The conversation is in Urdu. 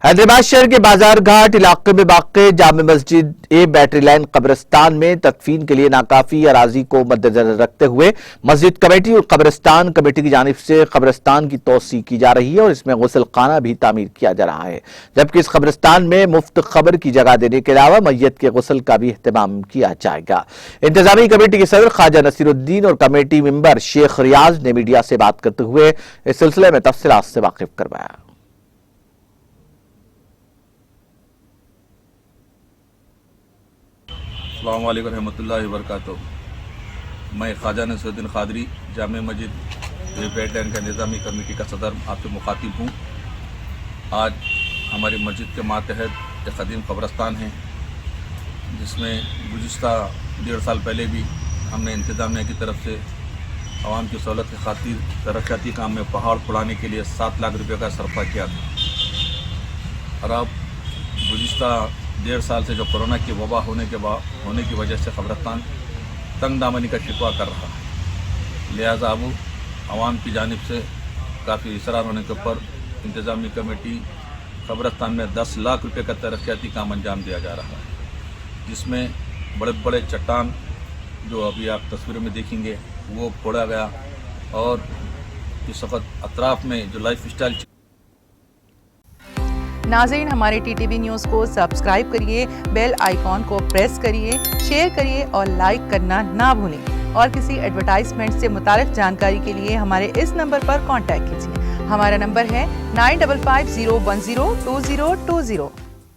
حیدرآباد شہر کے بازار گھاٹ علاقے میں واقع جامع مسجد بیٹری لائن قبرستان میں تدفین کے لیے ناکافی اراضی کو مد نظر رکھتے ہوئے مسجد کمیٹی اور قبرستان کمیٹی کی جانب سے قبرستان کی توسیع کی جا رہی ہے اور اس میں غسل خانہ بھی تعمیر کیا جا رہا ہے، جبکہ اس قبرستان میں مفت قبر کی جگہ دینے کے علاوہ میت کے غسل کا بھی اہتمام کیا جائے گا۔ انتظامی کمیٹی کے صدر خواجہ نصیر الدین اور کمیٹی ممبر شیخ ریاض نے میڈیا سے بات کرتے ہوئے اس سلسلے میں تفصیلات سے واقف کروایا۔ السلام علیکم ورحمۃ اللہ وبرکاتہ۔ میں خواجہ نصیر الدین قادری جامع مسجد بیٹری لائن کا انتظامی کمیٹی کا صدر آپ سے مخاطب ہوں۔ آج ہماری مسجد کے ماتحت ایک قدیم قبرستان ہے، جس میں گزشتہ 1.5 سال پہلے بھی ہم نے انتظامیہ کی طرف سے عوام کی سہولت کی خاطر ترقیاتی کام میں پہاڑ پھوڑانے کے لیے 7 لاکھ روپے کا صرفہ کیا تھا، اور اب گزشتہ 1.5 سال سے جو کورونا کی وبا ہونے کی وجہ سے قبرستان تنگ دامنی کا شکوہ کر رہا ہے، لہذا اب عوام کی جانب سے کافی اصرار ہونے کے اوپر انتظامی کمیٹی قبرستان میں 10 لاکھ روپے کا ترقیاتی کام انجام دیا جا رہا ہے، جس میں بڑے بڑے چٹان جو ابھی آپ تصویروں میں دیکھیں گے وہ پھوڑا گیا، اور اس وقت اطراف میں جو لائف اسٹائل ناظرین، ہمارے ٹی ٹی وی نیوز کو سبسکرائب کریے، بیل آئیکن کو پریس کریے، شیئر کریے اور لائک کرنا نہ بھولیں، اور کسی ایڈورٹائزمنٹ سے متعلق جانکاری کے لیے ہمارے اس نمبر پر کانٹیکٹ کیجیے۔ ہمارا نمبر ہے 9550102020۔